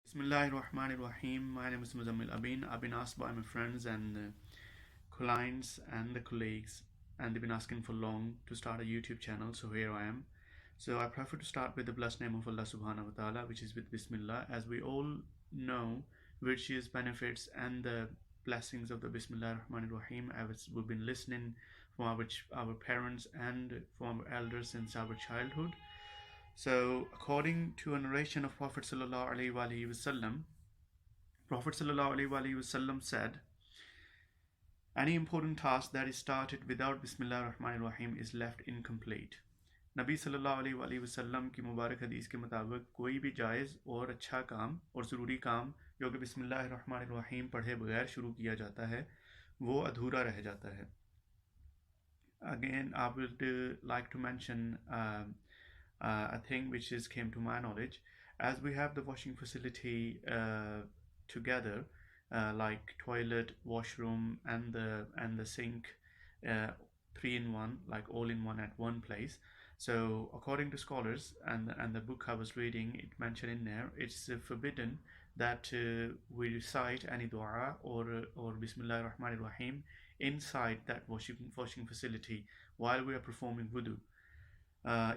Bismillahirrahmanirrahim. My name is Muzammil Abin. I've been asked by my friends and clients and the colleagues, and they've been asking for long to start a YouTube channel. So here I am. So I prefer to start with the blessed name of Allah Subhanahu wa Taala, which is with Bismillah. As we all know, virtues, benefits, and the blessings of the Bismillah Rahman Rahim, as we've been listening from our parents and from our elders since our childhood. So, according to a narration of Prophet Sallallahu Alaihi Wasallam, Prophet Sallallahu Alaihi Wasallam said, "Any important task that is started without Bismillah Rahman Rahim is left incomplete." नबी सल्लल्लाहु अलैहि वसल्लम की मुबारक हदीस के मुताबिक कोई भी जायज़ और अच्छा काम और ज़रूरी काम जो कि बिस्मिल्लाह रहमान रहीम पढ़े बगैर शुरू किया जाता है वो अधूरा रह जाता है. Again, I would like to mention a thing which came to my knowledge. As we have the washing facility together, like toilet, washroom, and the sink, 3 in 1, like all in one at one place. So according to scholars and the book I was reading, it mentioned in there, it's forbidden that we recite any dua or Bismillah Rahman Rahim inside that washing facility while we are performing wudu.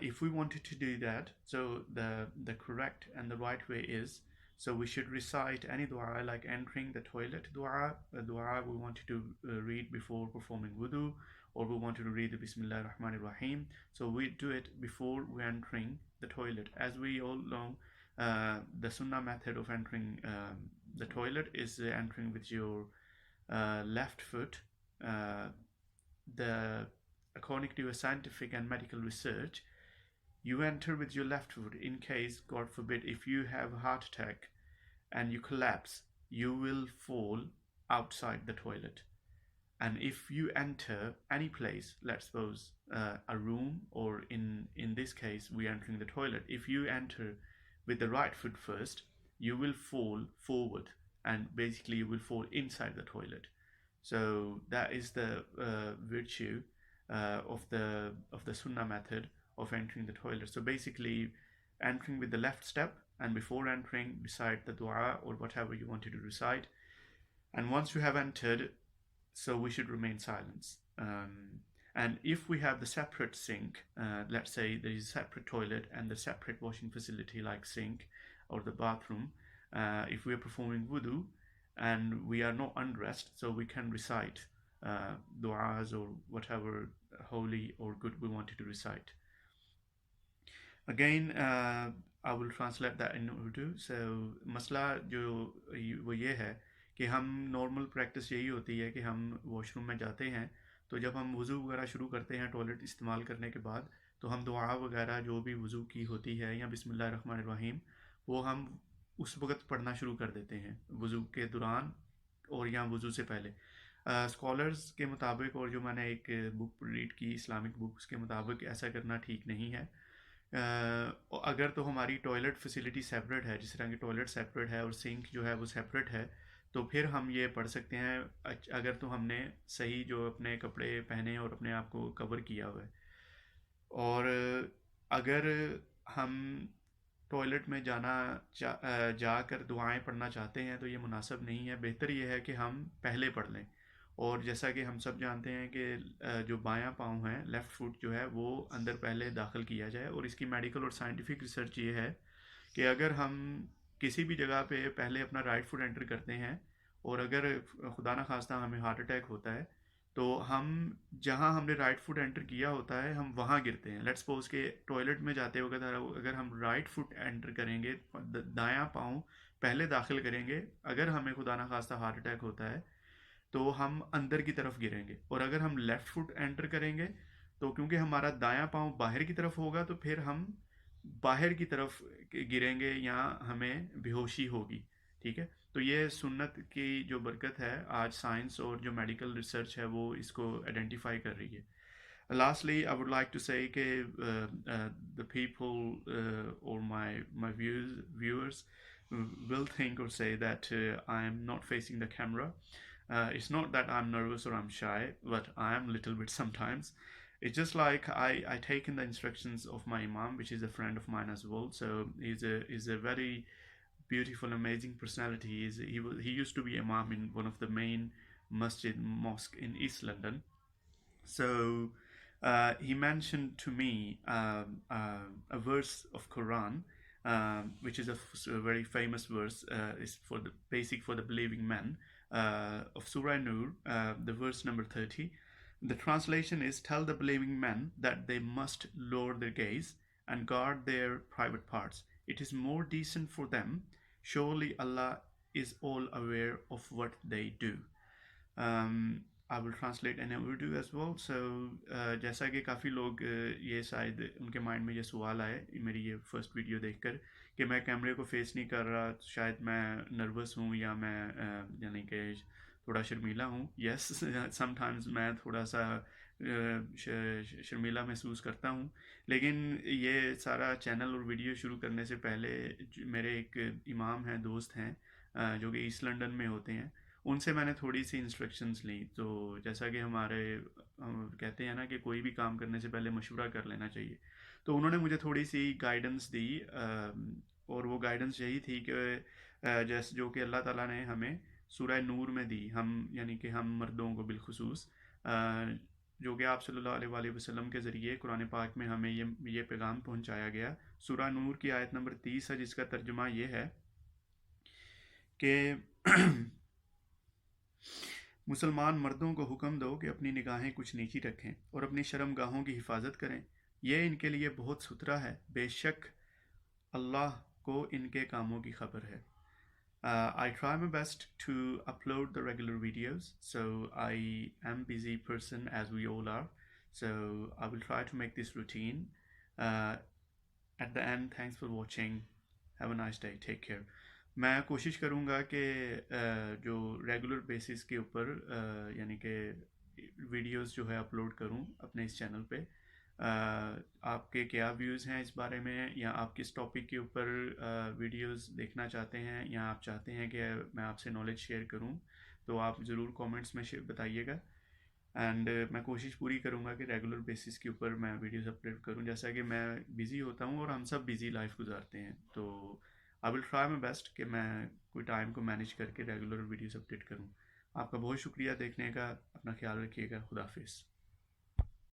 If we wanted to do that, so the correct and the right way is, so we should recite any dua like entering the toilet dua, a dua we wanted to read before performing wudu, or we wanted to read the Bismillah Rahman Rahim. So we do it before we entering the toilet. As we all know, the sunnah method of entering the toilet is entering with your left foot. According to a scientific and medical research, you enter with your left foot in case, God forbid, if you have a heart attack and you collapse, you will fall outside the toilet. And if you enter any place, let's suppose a room, or in this case, we are entering the toilet. If you enter with the right foot first, you will fall forward, and basically you will fall inside the toilet. So that is the virtue of the sunnah method of entering the toilet. So basically, entering with the left step, and before entering, recite the dua or whatever you wanted to recite. And once you have entered, so we should remain silent. And if we have the separate sink, let's say there is a separate toilet and the separate washing facility like sink or the bathroom, if we are performing wudu and we are not undressed, so we can recite du'as or whatever holy or good we wanted to recite. Again, I will translate that in Urdu. So मसला जो वो ये है कि हम normal practice यही होती है कि हम वॉशरूम में जाते हैं, तो जब हम वज़ू वगैरह शुरू करते हैं टॉयलेट इस्तेमाल करने के बाद, तो हम दुआ वगैरह जो भी वज़ू की होती है या बिस्मिल्लाह रहमान रहीम, वो हम उस वक्त पढ़ना शुरू कर देते हैं वज़ू के दौरान और या वज़ू से पहले. स्कॉलर्स के मुताबिक, और जो मैंने एक बुक रीड की इस्लामिक बुक्स के मुताबिक, ऐसा करना ठीक नहीं है. अगर तो हमारी टॉयलेट फैसिलिटी सेपरेट है, जिस तरह की टॉयलेट सेपरेट है और सिंक जो है वो सेपरेट है, तो फिर हम ये पढ़ सकते हैं अगर तो हमने सही जो अपने कपड़े पहने और अपने आप को कवर किया हुआ है. और अगर हम टॉयलेट में जाकर दुआएं पढ़ना चाहते हैं तो ये मुनासिब नहीं है. बेहतर ये है कि हम पहले पढ़ लें. और जैसा कि हम सब जानते हैं कि जो बायां पाँव है, लेफ़्ट फुट जो है, वो अंदर पहले दाखिल किया जाए. और इसकी मेडिकल और साइंटिफिक रिसर्च ये है कि अगर हम किसी भी जगह पे पहले अपना राइट फुट एंटर करते हैं और अगर खुदा न खास्ता हमें हार्ट अटैक होता है, तो हम जहां हमने राइट फुट एंटर किया होता है हम वहां गिरते हैं. लेट्स सपोज के टॉयलेट में जाते वक्त अगर हम राइट फुट एंटर करेंगे, दायां पाँव पहले दाखिल करेंगे, अगर हमें खुदा न खास्ता हार्ट अटैक होता है तो हम अंदर की तरफ गिरेंगे. और अगर हम लेफ़्ट फुट एंटर करेंगे, तो क्योंकि हमारा दायां पाँव बाहर की तरफ होगा, तो फिर हम बाहर की तरफ गिरेंगे या हमें बेहोशी होगी. ठीक है, तो ये सुन्नत की जो बरकत है, आज साइंस और जो मेडिकल रिसर्च है वो इसको आइडेंटिफाई कर रही है. Lastly, I would like to say the people or my viewers will think or say that I am not facing the camera. It's not that I'm nervous or I'm shy, but I am a little bit sometimes. It's just like I taken the instructions of my imam, which is a friend of mine as well. So he's a very beautiful, amazing personality. He used to be imam in one of the main mosque in East London. So he mentioned to me a verse of Quran, which is a very famous verse. Is for the basic for the believing men, of Surah Nur, the verse number 30. The translation is, "Tell the believing men that they must lower their gaze and guard their private parts. It is more decent for them. Surely Allah is all aware of what they do." I will translate in Urdu as well. So جیسا کہ کافی لوگ یہ شاید ان کے mind میں یہ سوال آئے میری یہ فرسٹ ویڈیو دیکھ کر کہ میں کیمرے کو فیس نہیں کر رہا، شاید میں نروس ہوں یا میں یعنی کہ تھوڑا شرمیلا ہوں. یس سم ٹائمز میں تھوڑا سا شرمیلا محسوس کرتا ہوں، لیکن یہ سارا چینل اور ویڈیو شروع کرنے سے پہلے میرے ایک امام ہیں، دوست ہیں جو کہ ایسٹ لنڈن میں ہوتے ہیں، ان سے میں نے تھوڑی سی انسٹرکشنز لیں. تو جیسا کہ ہمارے کہتے ہیں نا کہ کوئی بھی کام کرنے سے پہلے مشورہ کر لینا چاہیے، تو انہوں نے مجھے تھوڑی سی گائیڈنس دی، اور وہ گائیڈنس یہی تھی کہ جیسے جو کہ اللہ تعالیٰ نے ہمیں سورہ نور میں دی، ہم یعنی کہ ہم مردوں کو بالخصوص، جو کہ آپ صلی اللہ علیہ وآلہ وسلم کے ذریعے قرآن پاک میں ہمیں یہ پیغام پہنچایا گیا. سورہ نور کی آیت نمبر 30 ہے، جس کا ترجمہ یہ ہے کہ مسلمان مردوں کو حکم دو کہ اپنی نگاہیں کچھ نیچی رکھیں اور اپنی شرم گاہوں کی حفاظت کریں، یہ ان کے لیے بہت ستھرا ہے، بے شک اللہ کو ان کے کاموں کی خبر ہے. I try my best to upload the regular videos, so I am busy person as we all are, so I will try to make this routine. At the end, thanks for watching. Have a nice day. Take care. میں کوشش کروں گا کہ جو regular basis کے اوپر یعنی کہ videos جو ہے اپلوڈ کروں اپنے اس چینل پہ. آپ کے کیا ویوز ہیں اس بارے میں، یا آپ کس ٹاپک کے اوپر ویڈیوز دیکھنا چاہتے ہیں، یا آپ چاہتے ہیں کہ میں آپ سے نالج شیئر کروں، تو آپ ضرور کامنٹس میں بتائیے گا. اینڈ میں کوشش پوری کروں گا کہ ریگولر بیسس کے اوپر میں ویڈیوز اپلوڈ کروں، جیسا کہ میں بزی ہوتا ہوں اور ہم سب بزی لائف گزارتے ہیں. تو I will try my best کہ میں کوئی ٹائم کو مینیج کر کے ریگولر ویڈیوز اپڈیٹ کروں. آپ کا بہت شکریہ دیکھنے کا، اپنا خیال رکھیے گا. خدا حافظ.